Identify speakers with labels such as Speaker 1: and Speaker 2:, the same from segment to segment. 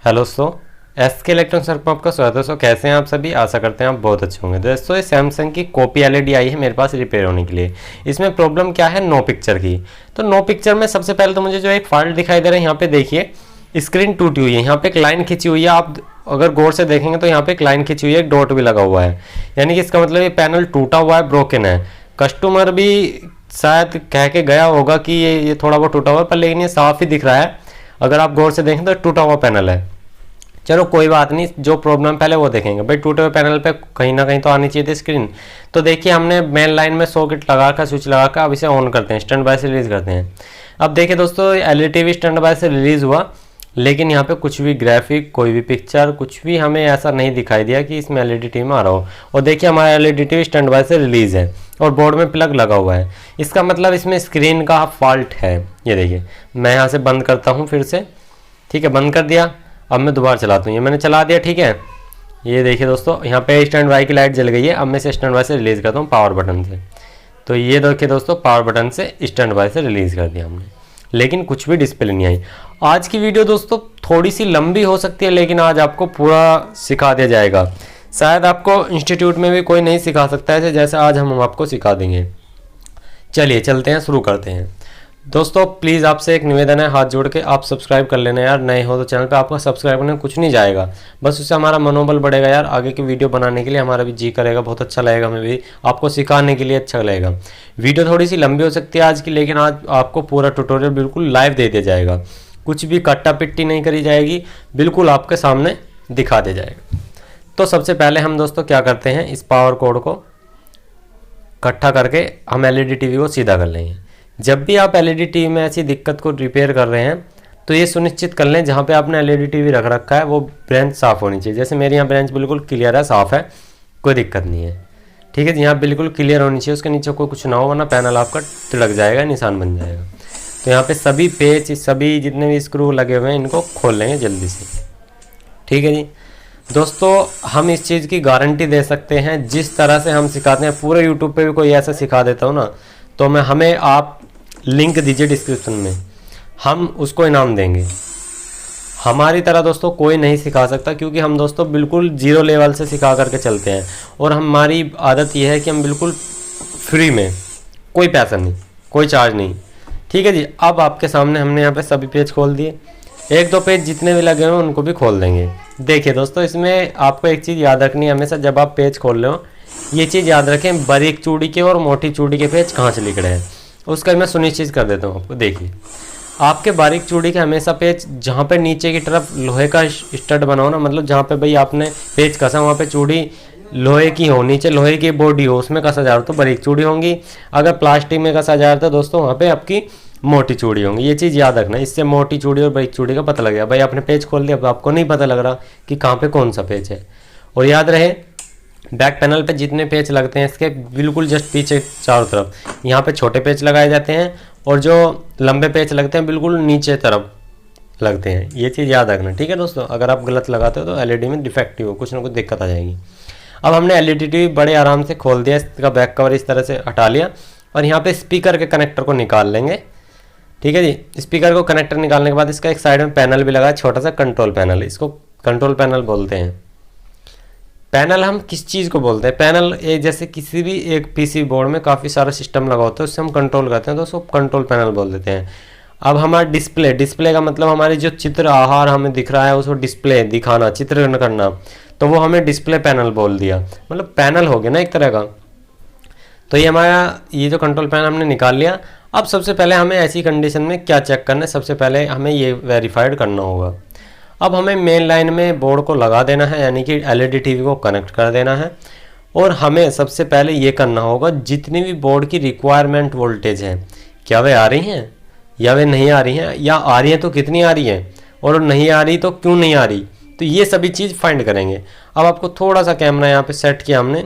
Speaker 1: Hello दोस्तों, SK electronics में आपका स्वागत है। दोस्तों कैसे हैं आप सभी? आशा करते हैं आप बहुत अच्छे होंगे। दोस्तों ये सैमसंग की कॉपी एलईडी आई है मेरे पास रिपेयर होने के लिए। इसमें प्रॉब्लम क्या है? नो पिक्चर की। तो नो पिक्चर में सबसे पहले तो मुझे जो एक फॉल्ट दिखाई दे रहा है, यहाँ पे देखिए स्क्रीन टूटी हुई है। यहाँ पे एक लाइन खींची हुई है, आप अगर गौर से देखेंगे तो यहाँ पे एक लाइन खींची हुई है, एक डॉट भी लगा हुआ है, यानी कि इसका मतलब ये पैनल टूटा हुआ है, ब्रोकन है। कस्टमर भी शायद कह के गया होगा कि ये थोड़ा बहुत टूटा हुआ है, पर लेकिन ये साफ ही दिख रहा है। अगर आप गौर से देखें तो टूटा हुआ पैनल है। चलो कोई बात नहीं, जो प्रॉब्लम पहले वो देखेंगे। भाई टूटे हुए पैनल पे कहीं ना कहीं तो आनी चाहिए थी स्क्रीन। तो देखिए हमने मेन लाइन में सॉकेट लगाकर स्विच लगाकर अब इसे ऑन करते हैं, स्टैंड बाय से रिलीज करते हैं। अब देखिए दोस्तों एलईडी भी स्टैंड बाय से रिलीज हुआ, लेकिन यहाँ पे कुछ भी ग्राफिक, कोई भी पिक्चर, कुछ भी हमें ऐसा नहीं दिखाई दिया कि इसमें एलईडी टी में आ रहा हो। और देखिए हमारा एलईडी टी स्टैंड बाय से रिलीज है और बोर्ड में प्लग लगा हुआ है। इसका मतलब इसमें स्क्रीन का फॉल्ट है। ये देखिए मैं यहाँ से बंद करता हूँ फिर से, ठीक है, बंद कर दिया। अब मैं दोबारा चलाता हूँ, ये मैंने चला दिया, ठीक है। ये देखिए दोस्तों यहाँ पे स्टैंड बाय की लाइट जल गई है। अब मैं इसे स्टैंड बाय से रिलीज़ करता हूँ पावर बटन से। तो ये देखिए दोस्तों पावर बटन से स्टैंड बाय से रिलीज़ कर दिया हमने, लेकिन कुछ भी डिस्प्ले नहीं आई। आज की वीडियो दोस्तों थोड़ी सी लंबी हो सकती है, लेकिन आज आपको पूरा सिखा दिया जाएगा। शायद आपको इंस्टीट्यूट में भी कोई नहीं सिखा सकता है जैसे आज हम आपको सिखा देंगे। चलिए चलते हैं, शुरू करते हैं। दोस्तों प्लीज़ आपसे एक निवेदन है, हाथ जोड़ के आप सब्सक्राइब कर लेना यार। नए हो तो चैनल पे आपका सब्सक्राइब करने कुछ नहीं जाएगा, बस उससे हमारा मनोबल बढ़ेगा यार। आगे की वीडियो बनाने के लिए हमारा भी जी करेगा, बहुत अच्छा लगेगा, हमें भी आपको सिखाने के लिए अच्छा लगेगा। वीडियो थोड़ी सी लंबी हो सकती है आज की, लेकिन आज आपको पूरा ट्यूटोरियल बिल्कुल लाइव दे दिया जाएगा। कुछ भी कट्टा पिट्टी नहीं करी जाएगी, बिल्कुल आपके सामने दिखा दिया जाएगा। तो सबसे पहले हम दोस्तों क्या करते हैं, इस पावर कोड को इकट्ठा करके हम एलईडी टीवी को सीधा कर लेंगे। जब भी आप एलईडी टीवी में ऐसी दिक्कत को रिपेयर कर रहे हैं तो ये सुनिश्चित कर लें जहाँ पे आपने एलईडी टीवी रख रखा है वो ब्रांच साफ़ होनी चाहिए। जैसे मेरे यहाँ ब्रांच बिल्कुल क्लियर है, साफ़ है, कोई दिक्कत नहीं है, ठीक है। यहाँ बिल्कुल क्लियर होनी चाहिए, उसके नीचे कोई कुछ ना हो, वरना पैनल आपका तिलक जाएगा, निशान बन जाएगा। तो यहाँ पे सभी पेच, सभी जितने भी स्क्रू लगे हुए हैं इनको खोल लेंगे जल्दी से, ठीक है जी। दोस्तों हम इस चीज़ की गारंटी दे सकते हैं, जिस तरह से हम सिखाते हैं पूरे यूट्यूब पे भी कोई ऐसा सिखा देता हूँ ना, तो हमें आप लिंक दीजिए डिस्क्रिप्शन में, हम उसको इनाम देंगे। हमारी तरह दोस्तों कोई नहीं सिखा सकता, क्योंकि हम दोस्तों बिल्कुल जीरो लेवल से सिखा करके चलते हैं। और हमारी आदत यह है कि हम बिल्कुल फ्री में, कोई पैसा नहीं, कोई चार्ज नहीं, ठीक है जी। अब आपके सामने हमने यहाँ पे सभी पेज खोल दिए, एक दो पेज जितने भी लगे हुए उनको भी खोल देंगे। देखिए दोस्तों इसमें आपको एक चीज़ याद रखनी है, हमेशा जब आप पेज खोल रहे हो ये चीज़ याद रखें, बारीक चूड़ी के और मोटी चूड़ी के पेज कहाँ से लिख रहे हैं, उसका मैं सुनिश्चित कर देता हूँ आपको। देखिए आपके बारीक चूड़ी के हमेशा पेज जहाँ पे नीचे की तरफ लोहे का स्टड बनाओ ना, मतलब जहाँ पे भाई आपने पेज कसा वहाँ पे चूड़ी लोहे की हो, नीचे लोहे की बॉडी हो, उसमें कसा जा रहा तो बारीक चूड़ी होंगी। अगर प्लास्टिक में कसा जा रहा था दोस्तों वहाँ पे आपकी मोटी चूड़ी होंगी। ये चीज़ याद रखना, इससे मोटी चूड़ी और बारीक चूड़ी का पता लग गया। भाई आपने पेज खोल दिया, अब आपको नहीं पता लग रहा कि कहाँ पे कौन सा पेज है। और याद रहे बैक पैनल पे जितने पेच लगते हैं इसके बिल्कुल जस्ट पीछे चारों तरफ यहाँ पे छोटे पेच लगाए जाते हैं, और जो लंबे पेच लगते हैं बिल्कुल नीचे तरफ लगते हैं। ये चीज़ याद रखना, ठीक है दोस्तों। अगर आप गलत लगाते हो तो एलईडी में डिफेक्टिव हो, कुछ ना कुछ दिक्कत आ जाएगी। अब हमने एलईडी टीवी बड़े आराम से खोल दिया, इसका बैक कवर इस तरह से हटा लिया, और यहाँ पे स्पीकर के कनेक्टर को निकाल लेंगे, ठीक है जी। स्पीकर को कनेक्टर निकालने के बाद इसका एक साइड में पैनल भी लगा है, छोटा सा कंट्रोल पैनल, इसको कंट्रोल पैनल बोलते हैं। पैनल हम किस चीज़ को बोलते हैं? पैनल एक जैसे किसी भी एक पीसी बोर्ड में काफ़ी सारा सिस्टम लगा होता है, उससे हम कंट्रोल करते हैं तो उसको कंट्रोल पैनल बोल देते हैं। अब हमारा डिस्प्ले, डिस्प्ले का मतलब हमारी जो चित्र आहार हमें दिख रहा है उसको डिस्प्ले दिखाना, चित्रण करना, तो वो हमें डिस्प्ले पैनल बोल दिया, मतलब पैनल हो गया ना एक तरह का। तो ये हमारा ये जो कंट्रोल पैनल हमने निकाल लिया। अब सबसे पहले हमें ऐसी कंडीशन में क्या चेक करना है, सबसे पहले हमें ये वेरीफाइड करना होगा। अब हमें मेन लाइन में बोर्ड को लगा देना है, यानी कि एलईडी टीवी को कनेक्ट कर देना है। और हमें सबसे पहले ये करना होगा जितनी भी बोर्ड की रिक्वायरमेंट वोल्टेज है, क्या वे आ रही हैं या वे नहीं आ रही हैं, या आ रही हैं तो कितनी आ रही हैं, और नहीं आ रही तो क्यों नहीं आ रही, तो ये सभी चीज़ फाइंड करेंगे। अब आपको थोड़ा सा कैमरा यहाँ पे सेट किया हमने,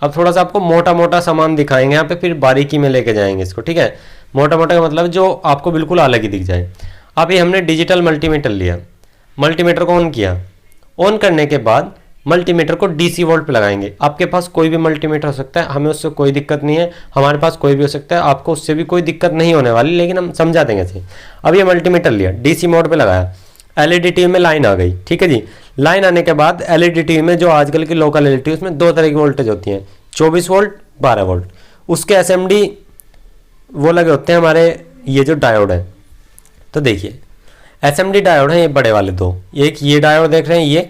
Speaker 1: अब थोड़ा सा आपको मोटा मोटा सामान दिखाएंगे यहाँ पे, फिर बारीकी में लेके जाएंगे इसको, ठीक है। मोटा मोटा का मतलब जो आपको बिल्कुल अलग ही दिख जाए। अब ये हमने डिजिटल मल्टीमीटर लिया, मल्टीमीटर को ऑन किया, ऑन करने के बाद मल्टीमीटर को डीसी वोल्ट पे लगाएंगे। आपके पास कोई भी मल्टीमीटर हो सकता है, हमें उससे कोई दिक्कत नहीं है, हमारे पास कोई भी हो सकता है, आपको उससे भी कोई दिक्कत नहीं होने वाली, लेकिन हम समझा देंगे इसे। अब ये मल्टीमीटर लिया, डीसी मोड पे लगाया, एलईडी टीवी में लाइन आ गई, ठीक है जी। लाइन आने के बाद एलईडी टीवी में जो आजकल की लोकल एलईडी उसमें दो तरह की वोल्टेज होती हैं, 24 वोल्ट 12 वोल्ट। उसके एसएमडी वो लगे होते हैं हमारे, ये जो डायोड है, तो देखिए एसएमडी डायोड है ये बड़े वाले दो, एक ये डायोड देख रहे हैं ये,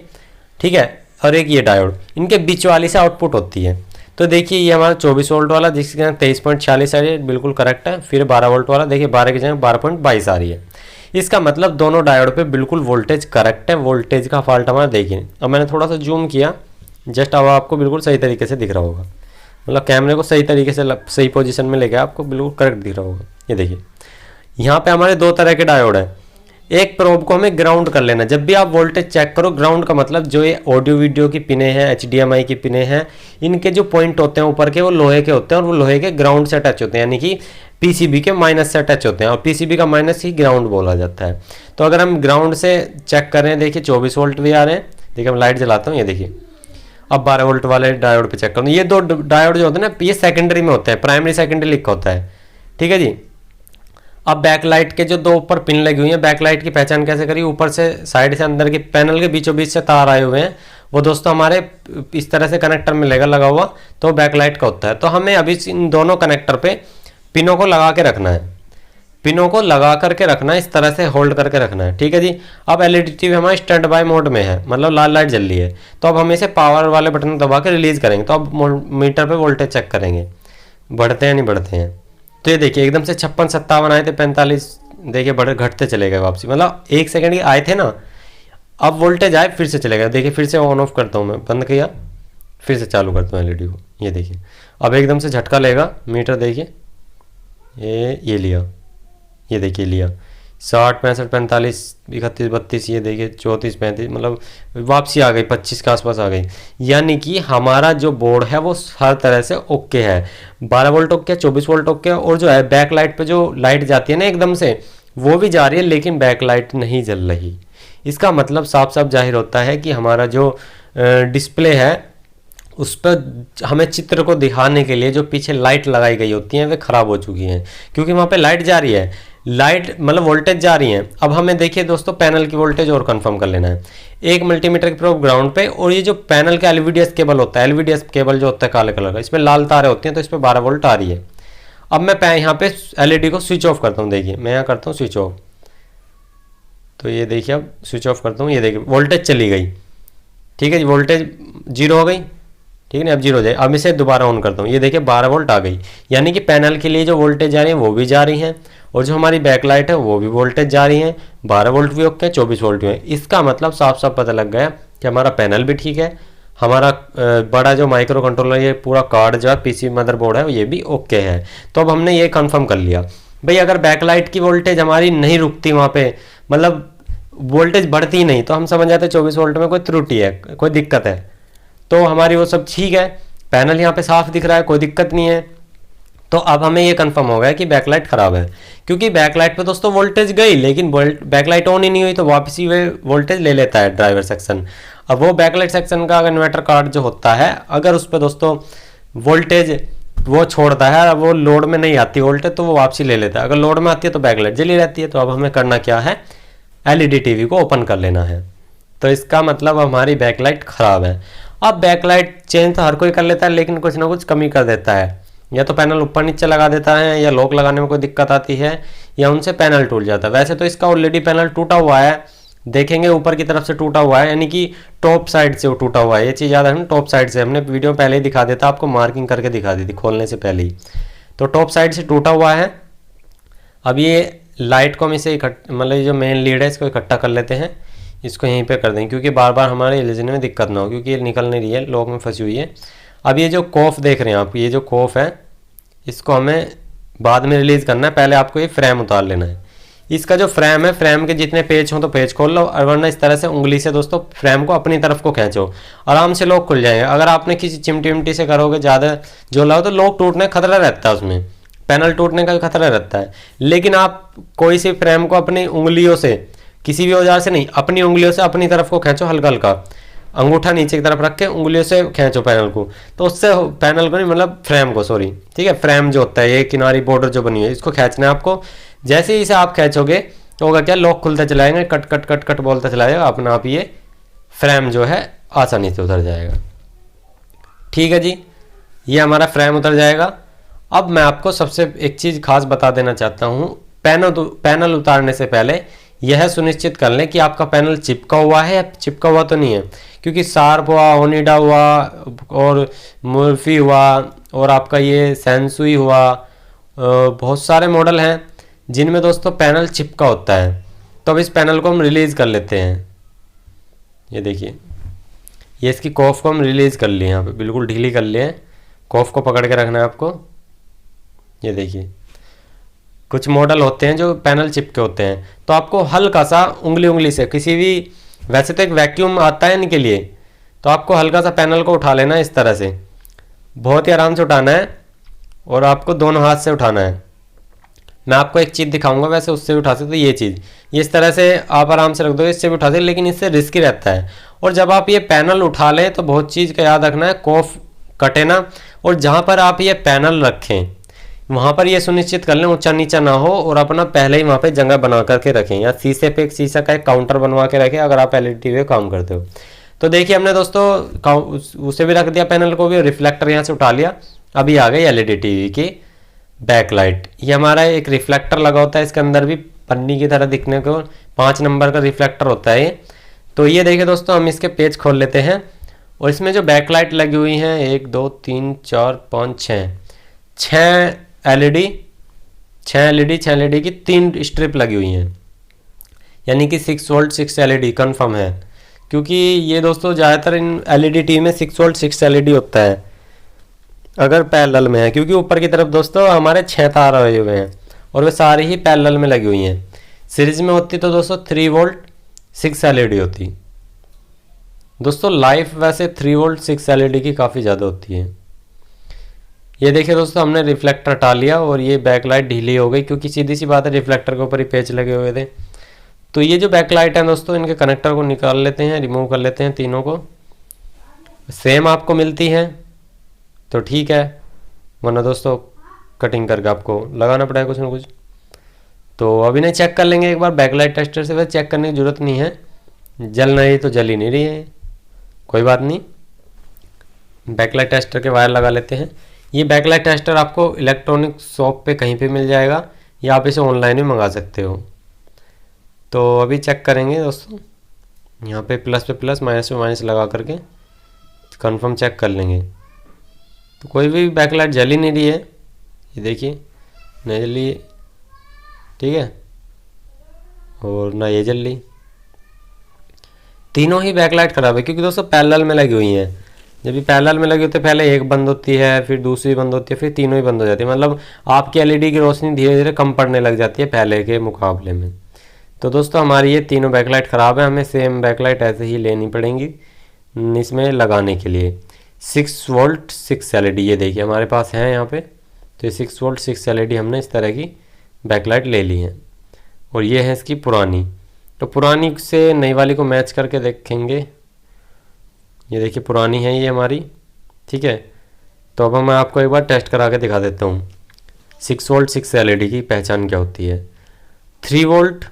Speaker 1: ठीक है, और एक ये डायोड, इनके बीच वाली से आउटपुट होती है। तो देखिए ये हमारा 24 वोल्ट वाला जिसके 23.46 आ रही है, बिल्कुल करेक्ट है। फिर 12 वोल्ट वाला देखिए 12 की जगह 12.22 आ रही है। इसका मतलब दोनों डायोड पे बिल्कुल वोल्टेज करेक्ट है। वोल्टेज का फॉल्ट हमारा देखिए, अब मैंने थोड़ा सा जूम किया, जस्ट अब आपको बिल्कुल सही तरीके से दिख रहा होगा, मतलब कैमरे को सही तरीके से सही पोजीशन में लेके आपको बिल्कुल करेक्ट दिख रहा होगा। ये देखिए यहाँ पे हमारे दो तरह के डायोड है। एक प्रोब को हमें ग्राउंड कर लेना। जब भी आप वोल्टेज चेक करो, ग्राउंड का मतलब जो ये ऑडियो वीडियो की पिने हैं, HDMI की पिने हैं, इनके जो पॉइंट होते हैं ऊपर के वो लोहे के होते हैं और वो लोहे के ग्राउंड से टच होते हैं, यानी कि PCB के माइनस से टच होते हैं और PCB का माइनस ही ग्राउंड बोला जाता है। तो अगर हम ग्राउंड से चेक करें, देखिए 24 वोल्ट भी आ रहे हैं। देखिए मैं लाइट जलाता हूँ, ये देखिए अब 12 वोल्ट वाले डायोड पे चेक करूँ। ये दो डायोड जो होते हैं ना, ये सेकेंडरी में होते हैं, प्राइमरी सेकेंडरी लिखा होता है, ठीक है जी। अब बैकलाइट के जो दो ऊपर पिन लगी हुई है, बैकलाइट की पहचान कैसे करिए, ऊपर से साइड से अंदर के पैनल के बीचों बीच से तार आए हुए हैं, वो दोस्तों हमारे इस तरह से कनेक्टर में लगा हुआ, तो बैकलाइट का होता है। तो हमें अभी इन दोनों कनेक्टर पे पिनों को लगा के रखना है, पिनों को लगा करके रखना है, इस तरह से होल्ड करके रखना है, ठीक है जी। अब एलईडी टीवी हमारे स्टैंड बाय मोड में है, मतलब लाल लाइट जल रही है, तो अब हम इसे पावर वाले बटन दबा के रिलीज करेंगे। तो अब मीटर पे वोल्टेज चेक करेंगे बढ़ते हैं नहीं बढ़ते हैं। तो ये देखिए एकदम से 56 57 आए थे, 45 देखिए बढ़े घटते चले गए वापसी, मतलब 1 सेकंड के आए थे ना, अब वोल्टेज आए फिर से चले गए। देखिए फिर से ऑन ऑफ करता हूँ मैं, बंद किया फिर से चालू करता हूँ एलईडी को, ये देखिए अब एकदम से झटका लेगा मीटर। देखिए ये लिया, ये देखिए लिया 60 65 45 31 32, ये देखिए 34 35, मतलब वापसी आ गई 25 के आसपास आ गई। यानी कि हमारा जो बोर्ड है वो हर तरह से ओके है, 12 वोल्ट ओके, 24 वोल्ट ओके, और जो है बैक लाइट पे जो लाइट जाती है ना एकदम से, वो भी जा रही है, लेकिन बैक लाइट नहीं जल रही। इसका मतलब साफ साफ जाहिर होता है कि हमारा जो डिस्प्ले है उस पर हमें चित्र को दिखाने के लिए जो पीछे लाइट लगाई गई होती हैं वे खराब हो चुकी हैं, क्योंकि वहाँ पे लाइट जा रही है, लाइट मतलब वोल्टेज जा रही है। अब हमें देखिए दोस्तों पैनल की वोल्टेज और कंफर्म कर लेना है। एक मल्टीमीटर की प्रोब ग्राउंड पे, और ये जो पैनल का एलवीडीएस केबल होता है, एलवीडीएस केबल जो होता है काले कलर का, इसमें लाल तारे होती हैं, तो इस पर 12 वोल्ट आ रही है। अब मैं यहाँ पे एलईडी को स्विच ऑफ करता हूँ, देखिए मैं यहाँ करता हूँ स्विच ऑफ, तो ये देखिए अब स्विच ऑफ करता हूँ, ये देखिए वोल्टेज चली गई, ठीक है जी, वोल्टेज 0 हो गई, ठीक है ना, अब 0 हो जाए। अब इसे दोबारा ऑन करता हूँ, ये देखिए 12 वोल्ट आ गई, यानी कि पैनल के लिए जो वोल्टेज जा रही है वो भी जा रही हैं, और जो हमारी बैकलाइट है वो भी वोल्टेज जा रही है, 12 वोल्ट भी ओके, 24 वोल्ट भी है। इसका मतलब साफ साफ पता लग गया कि हमारा पैनल भी ठीक है, हमारा बड़ा जो माइक्रो कंट्रोलर ये पूरा कार्ड जो है पीसी मदरबोर्ड है ये भी ओके है। तो अब हमने ये कंफर्म कर लिया भाई, अगर बैकलाइट की वोल्टेज हमारी नहीं रुकती वहाँ पे, मतलब वोल्टेज बढ़ती नहीं, तो हम समझ जाते 24 वोल्ट में कोई त्रुटि है, कोई दिक्कत है। तो हमारी वो सब ठीक है, पैनल यहाँ पे साफ दिख रहा है, कोई दिक्कत नहीं है। तो अब हमें ये कंफर्म हो गया कि बैकलाइट खराब है, क्योंकि बैकलाइट पे दोस्तों वोल्टेज गई लेकिन बैकलाइट ऑन ही नहीं हुई, तो वापस ही वे वोल्टेज ले लेता है ड्राइवर सेक्शन। अब वो बैकलाइट सेक्शन का इन्वर्टर कार्ड जो होता है, अगर उस पर दोस्तों वोल्टेज वो छोड़ता है, वो लोड में नहीं आती वोल्टेज, तो वो वापसी ले लेता है। अगर लोड में आती है तो बैकलाइट जली रहती है। तो अब हमें करना क्या है, एलईडी टीवी को ओपन कर लेना है। तो इसका मतलब हमारी बैकलाइट खराब है। अब बैकलाइट चेंज तो हर कोई कर लेता है, लेकिन कुछ ना कुछ कमी कर देता है, या तो पैनल ऊपर नीचे लगा देता है, या लॉक लगाने में कोई दिक्कत आती है, या उनसे पैनल टूट जाता है। वैसे तो इसका ऑलरेडी पैनल टूटा हुआ है, देखेंगे ऊपर की तरफ से टूटा हुआ है, यानी कि टॉप साइड से वो टूटा हुआ है। ये चीज़ याद है, टॉप साइड से हमने वीडियो पहले ही दिखा देता, आपको मार्किंग करके दिखा दी थी खोलने से पहले ही। तो टॉप साइड से टूटा हुआ है। अब ये लाइट को हम इसे मतलब जो मेन लीड है इसको इकट्ठा कर लेते हैं, इसको यहीं पे कर देंगे, क्योंकि बार बार हमारे एलईडी में दिक्कत ना हो, क्योंकि ये निकल नहीं रही है, लॉक में फंसी हुई है। अब ये जो कोफ देख रहे हैं आप, ये जो कोफ है इसको हमें बाद में रिलीज़ करना है, पहले आपको ये फ्रेम उतार लेना है। इसका जो फ्रेम है, फ्रेम के जितने पेज हों तो पेज खोल लो, और वरना इस तरह से उंगली से दोस्तों फ्रेम को अपनी तरफ को खींचो, आराम से लॉक खुल जाएंगे। अगर आपने किसी चिमटी विमटी से करोगे ज़्यादा जो लगाओ, तो लॉक टूटने का खतरा रहता है, उसमें पैनल टूटने का खतरा रहता है। लेकिन आप कोई सी फ्रेम को अपनी उंगलियों से, किसी भी औजार से नहीं, अपनी उंगलियों से अपनी तरफ को खींचो, हल्का हल्का अंगूठा नीचे की तरफ रख के उंगलियों से खींचो पैनल को, तो उससे पैनल को नहीं, मतलब फ्रेम को, सॉरी, ठीक है, फ्रेम जो होता है ये किनारी बॉर्डर जो बनी है, इसको खींचना है आपको। जैसे ही इसे आप खींचोगे तो होगा क्या, लॉक खुलता चला जाएगा, कट कट कट कट बोलता चला जाएगा, अपना आप ये फ्रेम जो है आसानी से उतर जाएगा। ठीक है जी, ये हमारा फ्रेम उतर जाएगा। अब मैं आपको सबसे एक चीज़ खास बता देना चाहता हूँ, पैनल उतारने से पहले यह सुनिश्चित कर लें कि आपका पैनल चिपका हुआ है या चिपका हुआ तो नहीं है, क्योंकि शार्प हुआ, ओनिडा हुआ और मुर्फी हुआ और आपका ये सेंसुई हुआ, बहुत सारे मॉडल हैं जिनमें दोस्तों पैनल चिपका होता है। तो अब इस पैनल को हम रिलीज़ कर लेते हैं। ये देखिए, ये इसकी कॉफ को हम रिलीज़ कर लिए, यहाँ पे बिल्कुल ढीली कर लिए। कॉफ को पकड़ के रखना है आपको। ये देखिए, कुछ मॉडल होते हैं जो पैनल चिपके होते हैं, तो आपको हल्का सा उंगली से किसी भी, वैसे तो एक वैक्यूम आता है इनके लिए, तो आपको हल्का सा पैनल को उठा लेना है इस तरह से, बहुत ही आराम से उठाना है और आपको दोनों हाथ से उठाना है। मैं आपको एक चीज़ दिखाऊंगा, वैसे उससे भी उठा सकते, तो ये चीज़ ये इस तरह से आप आराम से रख दो, इससे भी उठा सकते, लेकिन इससे रिस्की रहता है। और जब आप ये पैनल उठा लें तो बहुत चीज़ का याद रखना है, कॉफ कटे ना, और जहाँ पर आप ये पैनल रखें वहाँ पर ये सुनिश्चित कर लें ऊंचा नीचा ना हो, और अपना पहले ही वहाँ पे जगह बना करके रखें, या शीशे पे एक शीशा का एक काउंटर बनवा के रखें अगर आप एलईडी टीवी काम करते हो। तो देखिए, हमने दोस्तों उसे भी रख दिया, पैनल को भी, रिफ्लेक्टर यहाँ से उठा लिया। अभी आ गई एलईडी टीवी की बैकलाइट। ये हमारा एक रिफ्लेक्टर लगा होता है इसके अंदर भी, पन्नी की तरह दिखने को 5 नंबर का रिफ्लेक्टर होता है ये। तो ये देखिए दोस्तों, हम इसके पेज खोल लेते हैं और इसमें जो बैकलाइट लगी हुई हैं 1 2 3 4 5 6 एलईडी, 6 एलईडी की 3 स्ट्रिप लगी हुई हैं, यानी कि 6 वोल्ट 6 एलईडी कन्फर्म है, क्योंकि ये दोस्तों ज़्यादातर इन एलईडी टीवी में 6 वोल्ट 6 एलईडी होता है अगर पैरेलल में है, क्योंकि ऊपर की तरफ दोस्तों हमारे 6 तार आए हुए हैं और वे सारी ही पैरेलल में लगी हुई हैं। सीरीज में होती तो दोस्तों 3 वोल्ट 6 एलईडी होती। दोस्तों लाइफ वैसे 3 वोल्ट 6 एलईडी की काफ़ी ज़्यादा होती है। ये देखिए दोस्तों, हमने रिफ्लेक्टर हटा लिया और ये बैकलाइट ढीली हो गई, क्योंकि सीधी सी बात है रिफ्लेक्टर के ऊपर ही पेच लगे हुए थे। तो ये जो बैकलाइट है दोस्तों, इनके कनेक्टर को निकाल लेते हैं, रिमूव कर लेते हैं, तीनों को सेम आपको मिलती है तो ठीक है, वरना दोस्तों कटिंग करके आपको लगाना पड़ेगा कुछ ना कुछ। तो अभी नहीं, चेक कर लेंगे एक बार बैकलाइट टेस्टर से, वैसे चेक करने की ज़रूरत नहीं है, जल नहीं तो जल ही नहीं रही है, कोई बात नहीं। बैकलाइट टेस्टर के वायर लगा लेते हैं। ये बैकलाइट टेस्टर आपको इलेक्ट्रॉनिक शॉप पे कहीं पे मिल जाएगा, या आप इसे ऑनलाइन भी मंगा सकते हो। तो अभी चेक करेंगे दोस्तों, यहाँ पे प्लस पे प्लस, माइनस पे माइनस लगा करके कंफर्म चेक कर लेंगे। तो कोई भी बैकलाइट जल ही नहीं रही है, ये देखिए नहीं जल रही है, ठीक है, और ना ये जल रही। तीनों ही बैकलाइट ख़राब है, क्योंकि दोस्तों पैरेलल में लगी हुई हैं। जब भी पैरेलल में लगी होती है, पहले एक बंद होती है, फिर दूसरी बंद होती है, फिर तीनों ही बंद हो जाती है, मतलब आपकी एलईडी की रोशनी धीरे धीरे कम पड़ने लग जाती है पहले के मुकाबले में। तो दोस्तों हमारी ये तीनों बैकलाइट ख़राब है, हमें सेम बैकलाइट ऐसे ही लेनी पड़ेंगी इसमें लगाने के लिए। 6 वोल्ट 6 एलईडी ये देखिए हमारे पास है यहाँ पे, तो ये 6 वोल्ट 6 एलईडी हमने इस तरह की बैकलाइट ले ली है। और ये है इसकी पुरानी, तो पुरानी से नई वाली को मैच करके देखेंगे। ये देखिए पुरानी है ये हमारी, ठीक है। तो अब मैं आपको एक बार टेस्ट करा के दिखा देता हूँ 6 वोल्ट 6 एलईडी की पहचान क्या होती है। 3 वोल्ट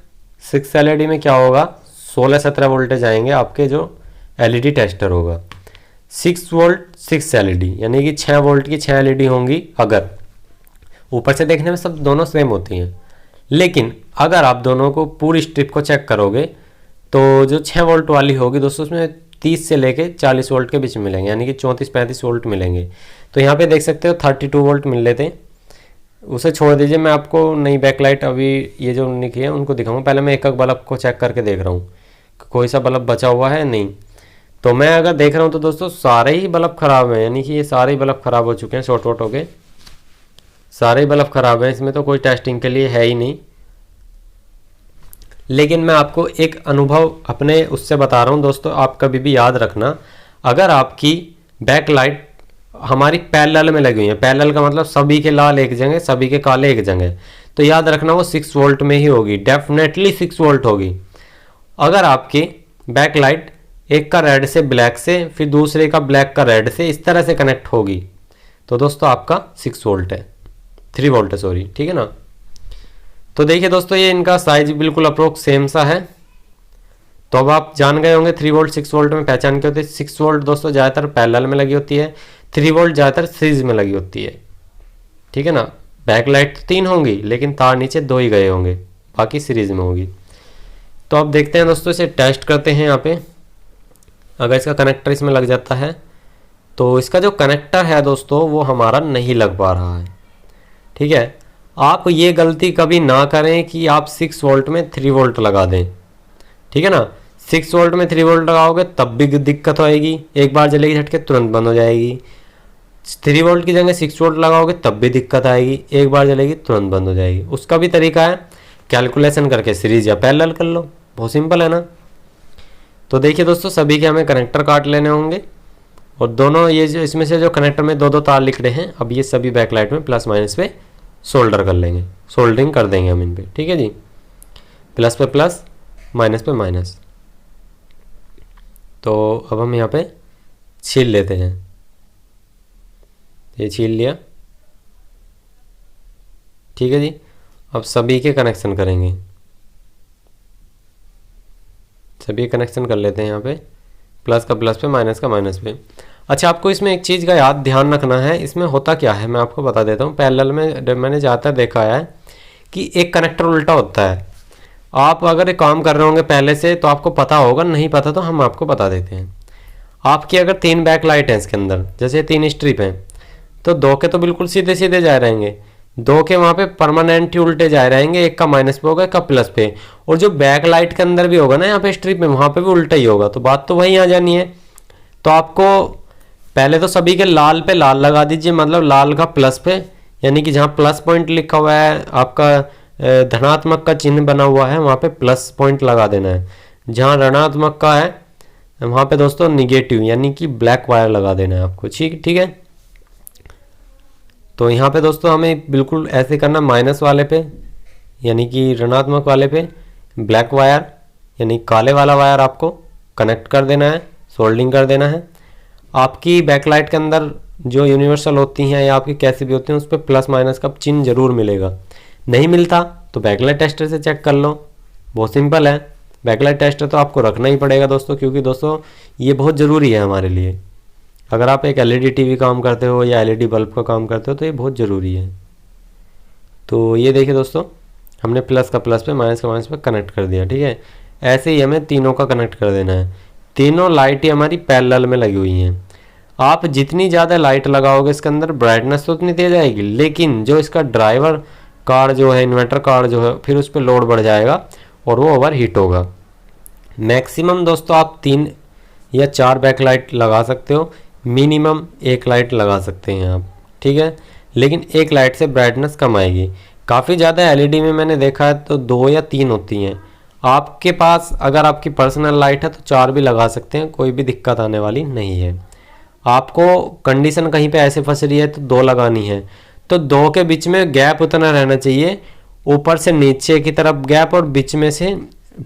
Speaker 1: 6 एलईडी में क्या होगा, 16-17 वोल्टेज आएंगे आपके जो एलईडी टेस्टर होगा। 6 वोल्ट 6 एलईडी यानी कि 6 वोल्ट की 6 एलईडी होंगी। अगर ऊपर से देखने में सब दोनों सेम होती हैं, लेकिन अगर आप दोनों को पूरी स्ट्रिप को चेक करोगे तो जो 6 वोल्ट वाली होगी दोस्तों उसमें 30 से लेके 40 वोल्ट के बीच मिलेंगे, यानी कि 34-35 वोल्ट मिलेंगे। तो यहाँ पे देख सकते हो 32 वोल्ट मिल रहे थे, उसे छोड़ दीजिए। मैं आपको नई बैकलाइट अभी ये जो निकली है उनको दिखाऊंगा। पहले मैं एक एक बल्ब को चेक करके देख रहा हूँ कि कोई सा बल्ब बचा हुआ है नहीं। तो मैं अगर देख रहा हूँ तो दोस्तों सारे ही बल्ब ख़राब हैं, यानी कि ये सारे ही बल्ब ख़राब हो चुके हैं, शॉर्ट वोट हो गए, सारे ही बल्ब ख़राब हैं, इसमें तो कोई टेस्टिंग के लिए है ही नहीं। लेकिन मैं आपको एक अनुभव अपने उससे बता रहा हूँ दोस्तों, आप कभी भी याद रखना, अगर आपकी बैकलाइट हमारी पैरेलल में लगी हुई है, पैरेलल का मतलब सभी के लाल एक जगह सभी के काले एक जगह, तो याद रखना वो 6 वोल्ट में ही होगी, डेफिनेटली 6 वोल्ट होगी। अगर आपकी बैकलाइट एक का रेड से ब्लैक से, फिर दूसरे का ब्लैक का रेड से, इस तरह से कनेक्ट होगी तो दोस्तों आपका 6 वोल्ट है, 3 वोल्ट है सॉरी, ठीक है ना। तो देखिए दोस्तों ये इनका साइज बिल्कुल अप्रोक्स सेम सा है। तो अब आप जान गए होंगे 3 वोल्ट 6 वोल्ट में पहचान क्या होती है। 6 वोल्ट दोस्तों ज़्यादातर पैरेलल में लगी होती है, 3 वोल्ट ज़्यादातर सीरीज में लगी होती है, ठीक है ना। बैकलाइट तो 3 होंगी लेकिन तार नीचे 2 ही गए होंगे, बाकी सीरीज में होगी। तो अब देखते हैं दोस्तों, इसे टेस्ट करते हैं। यहाँ पे अगर इसका कनेक्टर इसमें लग जाता है तो इसका जो कनेक्टर है दोस्तों वो हमारा नहीं लग पा रहा है, ठीक है। आप ये गलती कभी ना करें कि आप 6 वोल्ट में 3 वोल्ट लगा दें, ठीक है ना। 6 वोल्ट में 3 वोल्ट लगाओगे तब भी दिक्कत आएगी, एक बार जलेगी झटके तुरंत बंद हो जाएगी। 3 वोल्ट की जगह 6 वोल्ट लगाओगे तब भी दिक्कत आएगी, एक बार जलेगी तुरंत बंद हो जाएगी। उसका भी तरीका है, कैलकुलेशन करके सीरीज या पैरेलल कर लो, बहुत सिंपल है ना। तो देखिए दोस्तों सभी के हमें कनेक्टर काट लेने होंगे और दोनों ये जो इसमें से जो कनेक्टर में 2-2 तार लिख रहे हैं, अब ये सभी बैकलाइट में प्लस माइनस पे सोल्डर कर लेंगे, सोल्डरिंग कर देंगे हम इन पे, ठीक है जी। प्लस पे प्लस, माइनस पे माइनस। तो अब हम यहाँ पे छील लेते हैं, ये छील लिया, ठीक है जी। अब सभी के कनेक्शन करेंगे, सभी कनेक्शन कर लेते हैं यहाँ पे, प्लस का प्लस पे, माइनस का माइनस पे। अच्छा आपको इसमें एक चीज़ का याद ध्यान रखना है, इसमें होता क्या है मैं आपको बता देता हूँ। पैरेलल में मैंने ज़्यादातर देखा है कि एक कनेक्टर उल्टा होता है। आप अगर एक काम कर रहे होंगे पहले से तो आपको पता होगा, नहीं पता तो हम आपको बता देते हैं। आपकी अगर 3 बैक लाइट हैं इसके अंदर, जैसे 3 स्ट्रिप हैं, तो 2 के तो बिल्कुल सीधे सीधे जा रहेंगे, 2 के वहाँ पे परमानेंट ही उल्टे जा रहेंगे, एक का माइनस पे होगा एक का प्लस पे। और जो बैक लाइट के अंदर भी होगा ना यहाँ पे स्ट्रिप में, वहाँ पे भी उल्टा ही होगा। तो बात तो वही आ जानी है। तो आपको पहले तो सभी के लाल पे लाल लगा दीजिए, मतलब लाल का प्लस पे, यानी कि जहाँ प्लस पॉइंट लिखा हुआ है आपका, धनात्मक का चिन्ह बना हुआ है वहाँ पे प्लस पॉइंट लगा देना है। जहाँ ऋणात्मक का है वहाँ पे दोस्तों निगेटिव यानी कि ब्लैक वायर लगा देना है आपको, ठीक है। तो यहाँ पे दोस्तों हमें बिल्कुल ऐसे करना, माइनस वाले पे यानी कि ऋणात्मक वाले पे ब्लैक वायर यानी काले वाला वायर आपको कनेक्ट कर देना है, सोल्डिंग कर देना है। आपकी बैकलाइट के अंदर जो यूनिवर्सल होती हैं या आपकी कैसी भी होती हैं उस पर प्लस माइनस का चिन्ह जरूर मिलेगा। नहीं मिलता तो बैकलाइट टेस्टर से चेक कर लो, बहुत सिंपल है। बैकलाइट टेस्टर तो आपको रखना ही पड़ेगा दोस्तों, क्योंकि दोस्तों ये बहुत ज़रूरी है हमारे लिए। अगर आप एक एलईडी टीवी काम करते हो या एलईडी बल्ब का काम करते हो तो ये बहुत ज़रूरी है। तो ये देखिए दोस्तों हमने प्लस का प्लस पे, माइनस का माइनस पे कनेक्ट कर दिया, ठीक है। ऐसे ही हमें तीनों का कनेक्ट कर देना है। तीनों लाइटें हमारी पैरेलल में लगी हुई हैं। आप जितनी ज़्यादा लाइट लगाओगे इसके अंदर ब्राइटनेस तो उतनी तेज आएगी, लेकिन जो इसका ड्राइवर कार्ड जो है, इन्वर्टर कार्ड जो है, फिर उस पर लोड बढ़ जाएगा और वो ओवर हीट होगा। मैक्सिमम दोस्तों आप 3 या 4 बैक लाइट लगा सकते हो, मिनिमम 1 लाइट लगा सकते हैं आप, ठीक है। लेकिन 1 लाइट से ब्राइटनेस कम आएगी। काफ़ी ज़्यादा एलईडी में मैंने देखा है तो 2 या 3 होती हैं। आपके पास अगर आपकी पर्सनल लाइट है तो 4 भी लगा सकते हैं, कोई भी दिक्कत आने वाली नहीं है। आपको कंडीशन कहीं पे ऐसे फंस रही है तो 2 लगानी है, तो 2 के बीच में गैप उतना रहना चाहिए, ऊपर से नीचे की तरफ गैप और बीच में से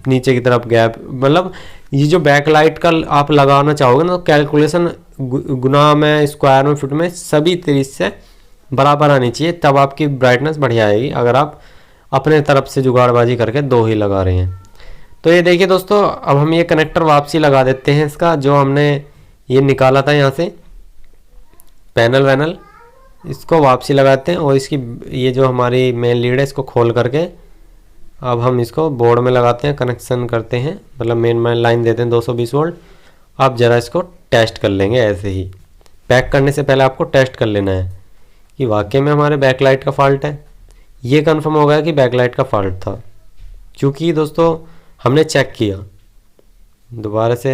Speaker 1: नीचे की तरफ गैप। मतलब ये जो बैक लाइट का आप लगाना चाहोगे ना, तो कैलकुलेशन गुना में, स्क्वायर में, फुट में सभी तरीके से बराबर आनी चाहिए, तब आपकी ब्राइटनेस बढ़िया आएगी। अगर आप अपने तरफ से जुगाड़बाजी करके 2 ही लगा रहे हैं तो ये देखिए दोस्तों अब हम ये कनेक्टर वापसी लगा देते हैं इसका, जो हमने ये निकाला था यहाँ से पैनल वैनल, इसको वापसी लगाते हैं। और इसकी ये जो हमारी मेन लीड है इसको खोल करके अब हम इसको बोर्ड में लगाते हैं, कनेक्शन करते हैं, मतलब मेन लाइन देते हैं 220 वोल्ट। आप ज़रा इसको टेस्ट कर लेंगे, ऐसे ही पैक करने से पहले आपको टेस्ट कर लेना है कि वाकई में हमारे बैकलाइट का फॉल्ट है। ये कंफर्म हो गया कि बैकलाइट का फॉल्ट था, क्योंकि दोस्तों हमने चेक किया, दोबारा से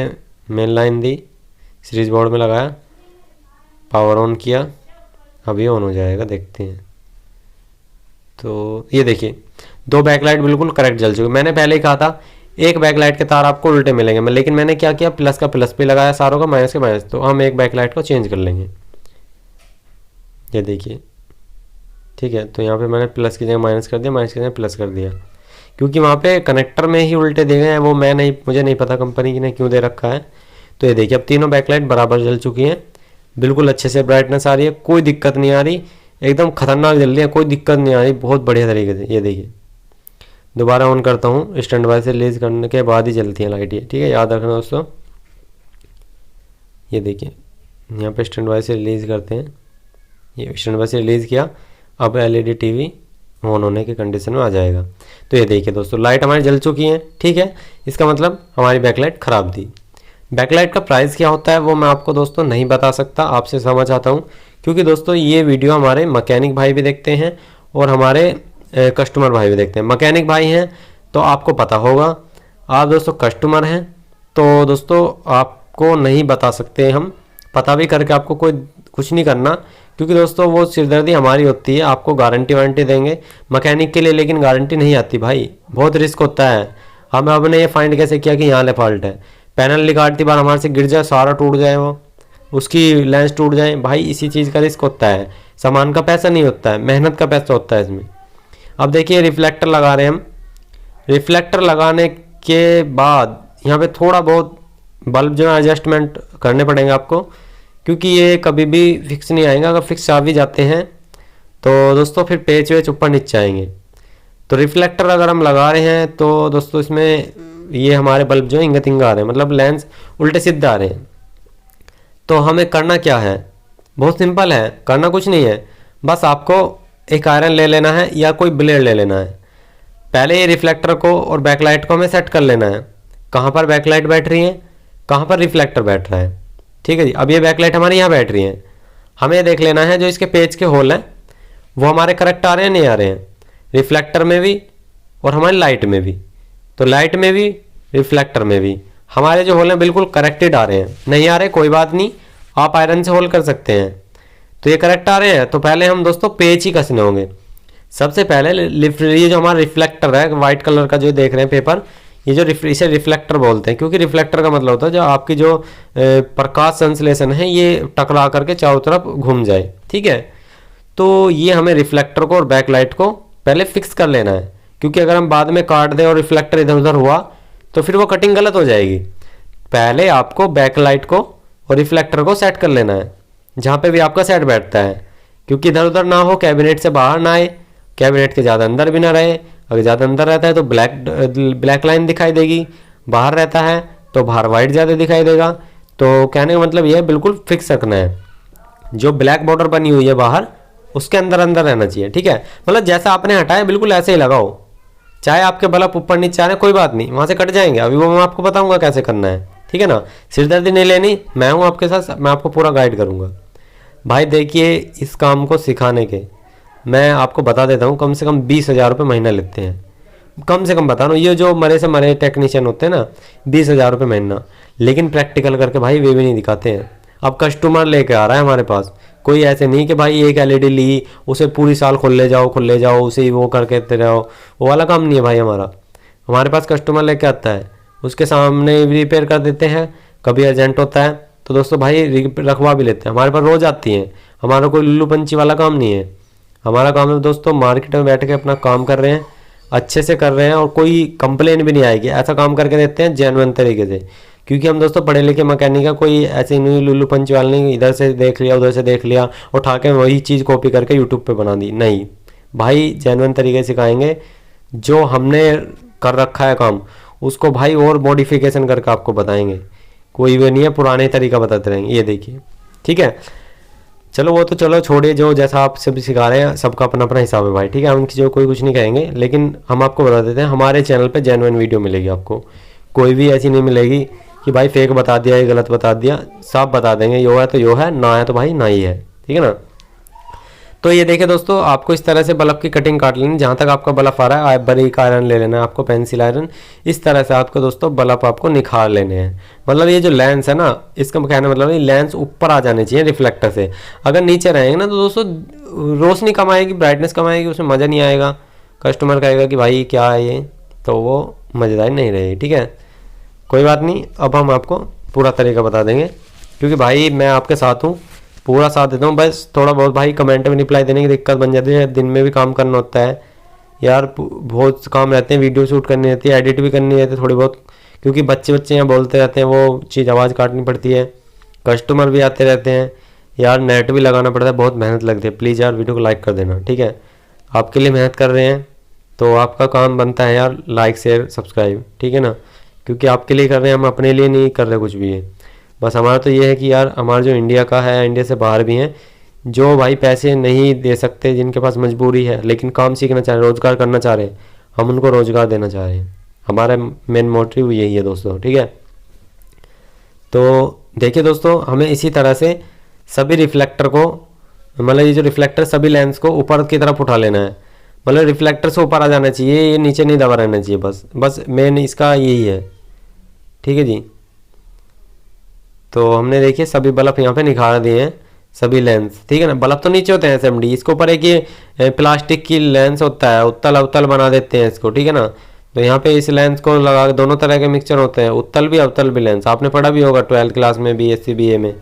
Speaker 1: मेन लाइन दी, सीरीज बोर्ड में लगाया, पावर ऑन किया, अभी ऑन हो जाएगा, देखते हैं। तो ये देखिए 2 बैकलाइट बिल्कुल करेक्ट जल चुके। मैंने पहले ही कहा था एक बैकलाइट के तार आपको उल्टे मिलेंगे, लेकिन मैंने क्या किया, प्लस का प्लस पे लगाया सारों का, माइनस का माइनस। तो हम एक बैकलाइट को चेंज कर लेंगे, ये देखिए, ठीक है। तो यहाँ पे मैंने प्लस की जगह माइनस कर दिया, माइनस की जगह प्लस कर दिया, क्योंकि वहाँ पे कनेक्टर में ही उल्टे दे गए हैं, वो मुझे नहीं पता कंपनी ने क्यों दे रखा है। तो ये देखिए अब तीनों बैकलाइट बराबर जल चुकी हैं, बिल्कुल अच्छे से ब्राइटनेस आ रही है, कोई दिक्कत नहीं आ रही, एकदम खतरनाक जल रही है, कोई दिक्कत नहीं आ रही, बहुत बढ़िया तरीके से। ये देखिए दोबारा ऑन करता हूँ, स्टैंड बाय से रिलीज़ करने के बाद ही चलती है लाइट ये, ठीक है, याद रखना दोस्तों। ये देखिए यहाँ पे स्टैंड बाय से रिलीज़ करते हैं, ये स्टैंड बाय से रिलीज़ किया, अब एलईडी टीवी ऑन होने की कंडीशन में आ जाएगा। तो ये देखिए दोस्तों लाइट हमारी जल चुकी है, ठीक है, इसका मतलब हमारी बैकलाइट ख़राब थी। बैकलाइट का प्राइस क्या होता है वो मैं आपको दोस्तों नहीं बता सकता, आपसे समझ चाहता हूँ, क्योंकि दोस्तों ये वीडियो हमारे मैकेनिक भाई भी देखते हैं और हमारे कस्टमर भाई भी देखते हैं। मैकेनिक भाई हैं तो आपको पता होगा, आप दोस्तों कस्टमर हैं तो दोस्तों आपको नहीं बता सकते हम, पता भी करके आपको कोई कुछ नहीं करना, क्योंकि दोस्तों वो सिरदर्दी हमारी होती है। आपको गारंटी वारंटी देंगे मैकेनिक के लिए, लेकिन गारंटी नहीं आती भाई, बहुत रिस्क होता है। हमें आपने ये फाइंड कैसे किया कि यहाँ ले फॉल्ट है, पैनल निकालती बार हमारे से गिर जाए, सारा टूट जाए, वो उसकी लेंस टूट जाए, भाई इसी चीज़ का रिस्क होता है। सामान का पैसा नहीं होता है, मेहनत का पैसा होता है इसमें। अब देखिए रिफ्लेक्टर लगा रहे हैं हम, रिफ्लेक्टर लगाने के बाद यहाँ पे थोड़ा बहुत बल्ब जो है एडजस्टमेंट करने पड़ेंगे आपको, क्योंकि ये कभी भी फिक्स नहीं आएगा। अगर फिक्स आ भी जाते हैं तो दोस्तों फिर पेच वेच ऊपर नीचे आएंगे। तो रिफ्लेक्टर अगर हम लगा रहे हैं तो दोस्तों इसमें ये हमारे बल्ब जो इंगा तिंगा आ रहे हैं, मतलब लेंस उल्टे सीधे आ रहे हैं। तो हमें करना क्या है, बहुत सिंपल है, करना कुछ नहीं है, बस आपको एक आयरन ले लेना है या कोई ब्लेड ले लेना है। पहले ये रिफ्लेक्टर को और बैकलाइट को हमें सेट कर लेना है, कहाँ पर बैकलाइट बैठ रही है, कहाँ पर रिफ्लेक्टर बैठ रहा है, ठीक है जी। अब ये बैकलाइट हमारे यहाँ बैठ रही है, हमें देख लेना है जो इसके पेज के होल हैं वो हमारे करेक्ट आ रहे हैं नहीं आ रहे हैं, रिफ्लेक्टर में भी और हमारी लाइट में भी। तो लाइट में भी रिफ्लेक्टर में भी हमारे जो होल हैं बिल्कुल करेक्टेड आ रहे हैं, नहीं आ रहे कोई बात नहीं, आप आयरन से होल कर सकते हैं। तो ये करेक्ट आ रहे हैं तो पहले हम दोस्तों पेच ही कसने होंगे। सबसे पहले ये जो हमारा रिफ्लेक्टर है वाइट कलर का जो देख रहे हैं पेपर, ये जो इसे रिफ्लेक्टर बोलते हैं, क्योंकि रिफ्लेक्टर का मतलब होता है जो आपकी जो प्रकाश संश्लेषण है ये टकरा करके चारों तरफ घूम जाए, ठीक है। तो ये हमें रिफ्लेक्टर को और बैकलाइट को पहले फिक्स कर लेना है, क्योंकि अगर हम बाद में काट दें और रिफ्लेक्टर इधर उधर हुआ तो फिर वो कटिंग गलत हो जाएगी। पहले आपको बैकलाइट को और रिफ्लेक्टर को सेट कर लेना है जहाँ पे भी आपका सेट बैठता है, क्योंकि इधर उधर ना हो, कैबिनेट से बाहर ना आए, कैबिनेट के ज़्यादा अंदर भी ना रहे। अगर ज़्यादा अंदर रहता है तो ब्लैक लाइन दिखाई देगी, बाहर रहता है तो बाहर वाइट ज़्यादा दिखाई देगा। तो कहने का मतलब यह है बिल्कुल फिक्स रखना है, जो ब्लैक बॉर्डर बनी हुई है बाहर उसके अंदर अंदर रहना चाहिए, ठीक है। मतलब जैसा आपने हटाया बिल्कुल ऐसे ही लगाओ, चाहे आपके बल्ब ऊपर नीचे आ रहे कोई बात नहीं, वहाँ से कट जाएंगे, अभी वो मैं आपको बताऊंगा कैसे करना है, ठीक है ना। सिरदर्दी नहीं लेनी, मैं हूँ आपके साथ, मैं आपको पूरा गाइड करूँगा भाई। देखिए इस काम को सिखाने के मैं आपको बता देता हूँ कम से कम 20,000 रुपये महीना लेते हैं, कम से कम बता रहा हूँ। ये जो मरे से मरे टेक्नीशियन होते हैं ना 20,000 रुपये महीना, लेकिन प्रैक्टिकल करके भाई वे भी नहीं दिखाते हैं। अब कस्टमर लेके आ रहा है हमारे पास, कोई ऐसे नहीं कि भाई एक एलईडी ली उसे पूरी साल खुल ले जाओ उसे ही वो करके देते रहो, वो वाला काम नहीं है भाई हमारा। हमारे पास कस्टमर लेके आता है, उसके सामने रिपेयर कर देते हैं, कभी अर्जेंट होता है तो दोस्तों भाई रखवा भी लेते हैं, हमारे पास रोज़ आती हैं। हमारा कोई लुल्लू पंची वाला काम नहीं है, हमारा काम है दोस्तों मार्केट में बैठ के अपना काम कर रहे हैं, अच्छे से कर रहे हैं और कोई कंप्लेन भी नहीं आएगी, ऐसा काम करके देते हैं जेन्युइन तरीके से। क्योंकि हम दोस्तों पढ़े लिखे मैकेनिक है, कोई ऐसे नहीं लुल्लू पंच वाले नहीं, इधर से देख लिया उधर से देख लिया उठा के वही चीज़ कॉपी करके यूट्यूब पे बना दी, नहीं भाई जेन्युइन तरीके से सिखाएंगे। जो हमने कर रखा है काम उसको भाई और मॉडिफिकेशन करके आपको बताएंगे, कोई भी नहीं है पुराने तरीका बताते रहेंगे। ये देखिए ठीक है, चलो वो तो चलो छोड़िए, जो जैसा आप सब सिखा रहे हैं सबका अपना अपना हिसाब है भाई, ठीक है, हम किसी को कोई कुछ नहीं कहेंगे। लेकिन हम आपको बता देते हैं हमारे चैनल पे जेन्युइन वीडियो मिलेगी आपको, कोई भी ऐसी नहीं मिलेगी कि भाई फेक बता दिया या गलत बता दिया, साफ बता देंगे, यो है तो यो है, ना है तो भाई ना ही है, ठीक है ना। तो ये देखिए दोस्तों आपको इस तरह से बल्ब की कटिंग काट लेनी, जहाँ तक आपका बल्ब आ रहा है बारीक आयरन ले लेना है आपको, पेंसिल आयरन, इस तरह से आपको दोस्तों बल्ब आपको निखार लेने हैं। मतलब ये जो लेंस है ना, इसका कहने मतलब लेंस ऊपर आ जाने चाहिए रिफ्लेक्टर से, अगर नीचे रहेंगे ना तो दोस्तों रोशनी कम आएगी, ब्राइटनेस कम आएगी, उसमें मज़ा नहीं आएगा, कस्टमर कहेगा कि भाई क्या है ये, तो वो मज़ेदारी नहीं रहेगी, ठीक है। कोई बात नहीं, अब हम आपको पूरा तरीका बता देंगे, क्योंकि भाई मैं आपके साथ हूँ, पूरा साथ देता हूँ। बस थोड़ा बहुत भाई कमेंट में रिप्लाई देने की दिक्कत बन जाती है, दिन में भी काम करना होता है यार, बहुत काम रहते हैं, वीडियो शूट करनी रहती है, एडिट भी करनी रहती है थोड़ी बहुत, क्योंकि बच्चे यहाँ बोलते रहते हैं, वो चीज़ आवाज़ काटनी पड़ती है, कस्टमर भी आते रहते हैं यार, नेट भी लगाना पड़ता है, बहुत मेहनत लगती है। प्लीज़ यार वीडियो को लाइक कर देना, ठीक है, आपके लिए मेहनत कर रहे हैं तो आपका काम बनता है यार लाइक शेयर सब्सक्राइब, ठीक है ना, क्योंकि आपके लिए कर रहे हैं, हम अपने लिए नहीं कर रहे कुछ भी है। बस हमारा तो ये है कि यार हमारा जो इंडिया का है, इंडिया से बाहर भी हैं, जो भाई पैसे नहीं दे सकते, जिनके पास मजबूरी है लेकिन काम सीखना चाह रहे, रोज़गार करना चाह रहे हैं, हम उनको रोज़गार देना चाह रहे हैं। हमारा मेन मोटिव यही है दोस्तों, ठीक है। तो देखिए दोस्तों, हमें इसी तरह से सभी रिफ्लेक्टर को, मतलब ये जो रिफ्लेक्टर सभी लेंस को ऊपर की तरफ उठा लेना है, मतलब रिफ्लेक्टर से ऊपर आ जाना चाहिए, ये नीचे नहीं दबा रहना चाहिए, बस मेन इसका यही है, ठीक है जी। तो हमने देखिए सभी बल्ब यहाँ पे निखार दिए हैं, सभी लेंस, ठीक है ना। बल्ब तो नीचे होते हैं एसएमडी, इसके ऊपर एक ये प्लास्टिक की लेंस होता है, उत्तल अवतल बना देते हैं इसको, ठीक है ना। तो यहाँ पे इस लेंस को लगा के दोनों तरह के मिक्सचर होते हैं, उत्तल भी अवतल भी लेंस, आपने पढ़ा भी होगा 12th क्लास में, बीएससी बीए में,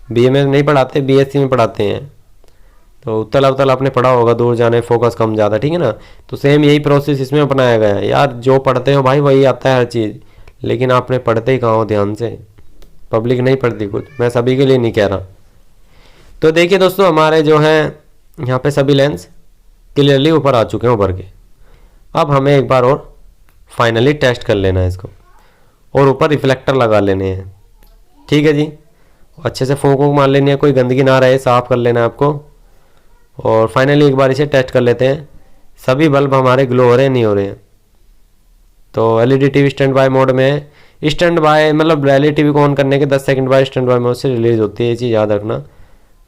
Speaker 1: बीए में नहीं पढ़ाते, बीएससी में पढ़ाते हैं। तो उत्तल अवतल आपने पढ़ा होगा, दूर जाने फोकस कम ज़्यादा, ठीक है ना। तो सेम यही प्रोसेस इसमें अपनाया गया है यार, जो पढ़ते हो भाई वही आता है हर चीज़, लेकिन आपने पढ़ते ही कहाँ हो ध्यान से, पब्लिक नहीं पढ़ती कुछ, मैं सभी के लिए नहीं कह रहा। तो देखिए दोस्तों, हमारे जो हैं यहाँ पे सभी लेंस क्लियरली ऊपर आ चुके हैं उभर के। अब हमें एक बार और फाइनली टेस्ट कर लेना है इसको, और ऊपर रिफ्लेक्टर लगा लेने हैं, ठीक है जी। अच्छे से फूंक वूंक मार लेनी है, कोई गंदगी ना रहे, साफ़ कर लेना है आपको। और फाइनली एक बार इसे टेस्ट कर लेते हैं, सभी बल्ब हमारे ग्लो हो रहे हैं नहीं हो रहे हैं। तो LED TV stand by mode में है, स्टैंड बाय मतलब एलईडी टीवी को ऑन करने के 10 सेकंड बाद स्टैंड बाय मोड से रिलीज होती है, ये चीज़ याद रखना।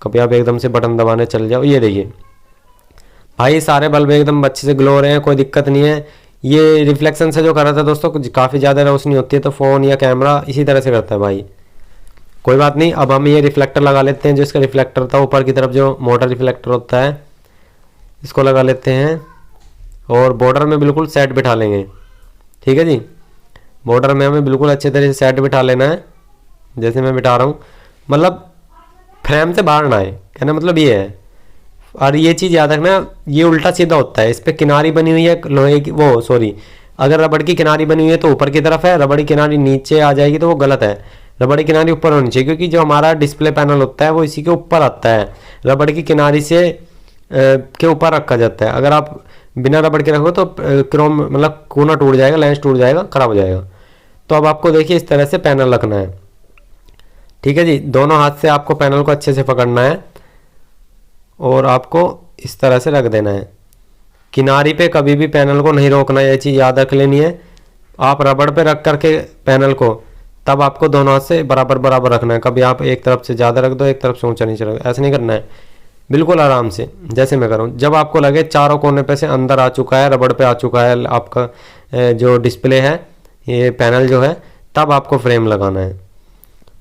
Speaker 1: कभी आप एकदम से बटन दबाने चल जाओ। ये देखिए भाई, सारे बल्ब एकदम अच्छे से ग्लो हो रहे हैं, कोई दिक्कत नहीं है। ये रिफ्लेक्शन से जो कर रहा था दोस्तों, काफ़ी ज़्यादा रोशनी होती है तो फ़ोन या कैमरा इसी तरह से करता है भाई, कोई बात नहीं। अब हम ये रिफ्लेक्टर लगा लेते हैं, जो इसका रिफ्लेक्टर था ऊपर की तरफ, जो मोटर रिफ्लेक्टर होता है, इसको लगा लेते हैं और बॉर्डर में बिल्कुल सेट बिठा लेंगे, ठीक है जी। बॉर्डर में हमें बिल्कुल अच्छे तरह से सेट बिठा लेना है, जैसे मैं बिठा रहा हूँ, मतलब फ्रेम से बाहर ना आए, कहना मतलब ये है। और ये चीज़ याद रखना, ये उल्टा सीधा होता है, इस पर किनारी बनी हुई है लोहे की, वो सॉरी, अगर रबड़ की किनारी बनी हुई है तो ऊपर की तरफ है, रबड़ की किनारी नीचे आ जाएगी तो वो गलत है, रबड़ की किनारी ऊपर होनी चाहिए, क्योंकि जो हमारा डिस्प्ले पैनल होता है वो इसी के ऊपर आता है, रबड़ की किनारी से के ऊपर रखा जाता है। अगर आप बिना रबड़ के रखो तो क्रोम मतलब कोना टूट जाएगा, लेंस टूट जाएगा, खराब हो जाएगा। तो अब आपको देखिए इस तरह से पैनल रखना है, ठीक है जी। दोनों हाथ से आपको पैनल को अच्छे से पकड़ना है और आपको इस तरह से रख देना है। किनारी पे कभी भी पैनल को नहीं रोकना, ये चीज़ याद रख लेनी है। आप रबड़ पे रख करके पैनल को, तब आपको दोनों हाथ से बराबर बराबर रखना है। कभी आप एक तरफ से ज़्यादा रख दो, एक तरफ से ऊंचा नीचे रख दो, ऐसा नहीं करना है, बिल्कुल आराम से जैसे मैं कर रहा हूँ। जब आपको लगे चारों कोने पे से अंदर आ चुका है, रबड़ पे आ चुका है आपका जो डिस्प्ले है, ये पैनल जो है, तब आपको फ्रेम लगाना है।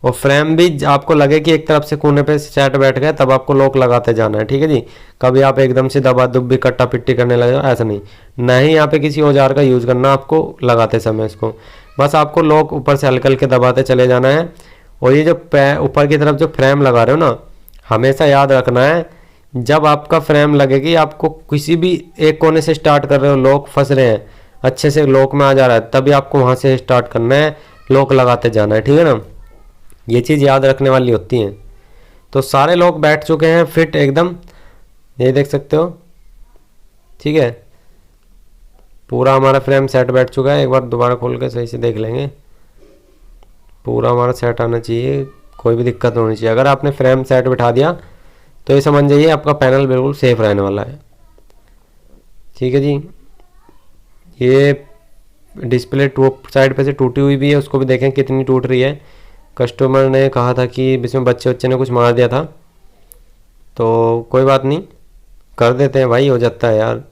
Speaker 1: और फ्रेम भी आपको लगे कि एक तरफ से कोने पे सेट बैठ गया, तब आपको लॉक लगाते जाना है, ठीक है जी। कभी आप एकदम से दबा दुब्बी कट्टा पिट्टी करने लगे, ऐसा नहीं यहाँ पे किसी औजार का यूज़ करना आपको लगाते समय। इसको बस आपको लॉक ऊपर से हल्के हल्के दबाते चले जाना है। और ये जो ऊपर की तरफ जो फ्रेम लगा रहे हो ना, हमेशा याद रखना है, जब आपका फ्रेम लगेगी, आपको किसी भी एक कोने से स्टार्ट कर रहे हो, लॉक फंस रहे हैं, अच्छे से लॉक में आ जा रहा है, तभी आपको वहाँ से स्टार्ट करना है, लॉक लगाते जाना है, ठीक है ना। ये चीज़ याद रखने वाली होती है। तो सारे लोग बैठ चुके हैं फिट एकदम, ये देख सकते हो, ठीक है। पूरा हमारा फ्रेम सेट बैठ चुका है। एक बार दोबारा खोल के सही से देख लेंगे, पूरा हमारा सेट आना चाहिए, कोई भी दिक्कत नहीं होनी चाहिए। अगर आपने फ्रेम सेट बिठा दिया तो ये समझ जाइए आपका पैनल बिल्कुल सेफ रहने वाला है, ठीक है जी। ये डिस्प्ले साइड पे से टूटी हुई भी है, उसको भी देखें कितनी टूट रही है। कस्टमर ने कहा था कि इसमें बच्चे ने कुछ मार दिया था, तो कोई बात नहीं, कर देते हैं भाई, हो जाता है यार।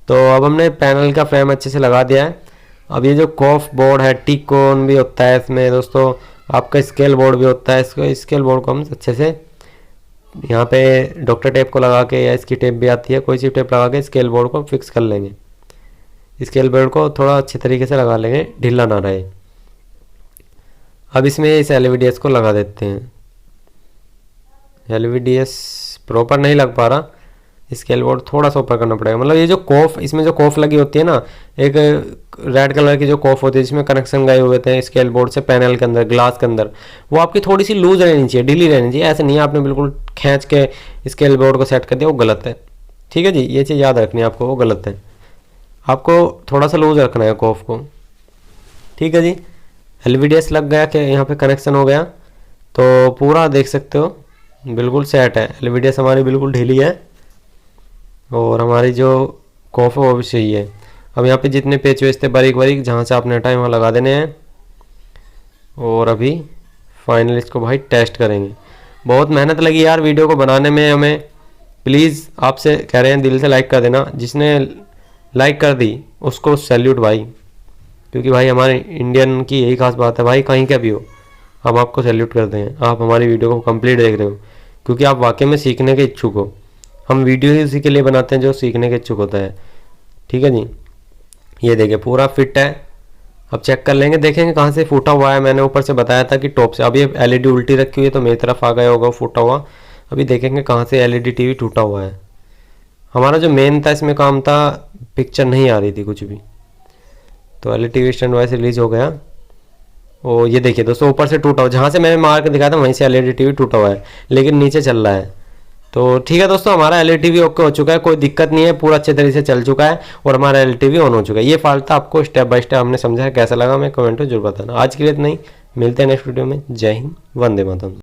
Speaker 1: तो अब हमने पैनल का फ्रेम अच्छे से लगा दिया है। अब ये जो कॉफ बोर्ड है, टिकोन भी होता है इसमें दोस्तों, आपका स्केल बोर्ड भी होता है। इसको स्केल बोर्ड को हम अच्छे से यहाँ पे डॉक्टर टेप को लगा के, या इसकी टेप भी आती है, कोई सी टेप लगा के स्केल बोर्ड को फिक्स कर लेंगे। स्केल बोर्ड को थोड़ा अच्छे तरीके से लगा लेंगे, ढीला ना रहे। अब इसमें इस LVDS को लगा देते हैं। LVDS प्रॉपर नहीं लग पा रहा, स्केल बोर्ड थोड़ा सा ऊपर करना पड़ेगा। मतलब ये जो कॉफ, इसमें जो कॉफ लगी होती है ना, एक रेड कलर की जो कॉफ होती है जिसमें कनेक्शन गए हुए थे स्केल बोर्ड से पैनल के अंदर, ग्लास के अंदर, वो आपकी थोड़ी सी लूज रहनी चाहिए, ढीली रहनी चाहिए। ऐसे नहीं आपने बिल्कुल खींच के स्केल बोर्ड को सेट कर दिया, वो गलत है, ठीक है जी। ये चीज़ याद रखनी है आपको, वो गलत है। आपको थोड़ा सा लूज रखना है कॉफ को। ठीक है जी, LVDS लग गया कि यहाँ पे कनेक्शन हो गया, तो पूरा देख सकते हो बिल्कुल सेट है। LVDS हमारी बिल्कुल ढीली है और हमारी जो कॉफ है वो भी सही है। अब यहाँ पे जितने पेच वेच थे बारीक बारीक जहाँ से आपने हटाए वहाँ लगा देने हैं और अभी फाइनल इसको भाई टेस्ट करेंगे। बहुत मेहनत लगी यार वीडियो को बनाने में हमें, प्लीज़ आपसे कह रहे हैं दिल से लाइक कर देना। जिसने लाइक कर दी उसको सैल्यूट भाई, क्योंकि भाई हमारे इंडियन की यही खास बात है भाई, कहीं का भी हो हम आपको सैल्यूट करते हैं। आप हमारी वीडियो को कंप्लीट देख रहे हो क्योंकि आप वाकई में सीखने के इच्छुक हो। हम वीडियो ही उसी के लिए बनाते हैं जो सीखने के इच्छुक होता है। ठीक है जी, ये देखिए पूरा फिट है। अब चेक कर लेंगे, देखेंगे कहाँ से फूटा हुआ है। मैंने ऊपर से बताया था कि टॉप से। अब ये LED उल्टी रखी हुई है तो मेरी तरफ आ गया होगा फूटा हुआ। अभी देखेंगे कहाँ से LED TV टूटा हुआ है। हमारा जो मेन था इसमें काम था, पिक्चर नहीं आ रही थी कुछ भी, तो LED TV stand wise release हो गया। और ये देखिए दोस्तों ऊपर से टूटा हुआ, जहाँ से मैंने मार के दिखाया था वहीं से LED TV टूटा हुआ है, लेकिन नीचे चल रहा है। तो ठीक है दोस्तों, हमारा LED TV ओके हो चुका है, कोई दिक्कत नहीं है, पूरा अच्छे तरीके से चल चुका है और हमारा LED TV ऑन हो चुका है। ये फाल्ट था, आपको स्टेप बाय स्टेप हमने समझा है। कैसा लगा हमें कमेंट में जरूर बताना। आज के लिए इतना ही, मिलते हैं नेक्स्ट वीडियो में। जय हिंद, वंदे मातरम।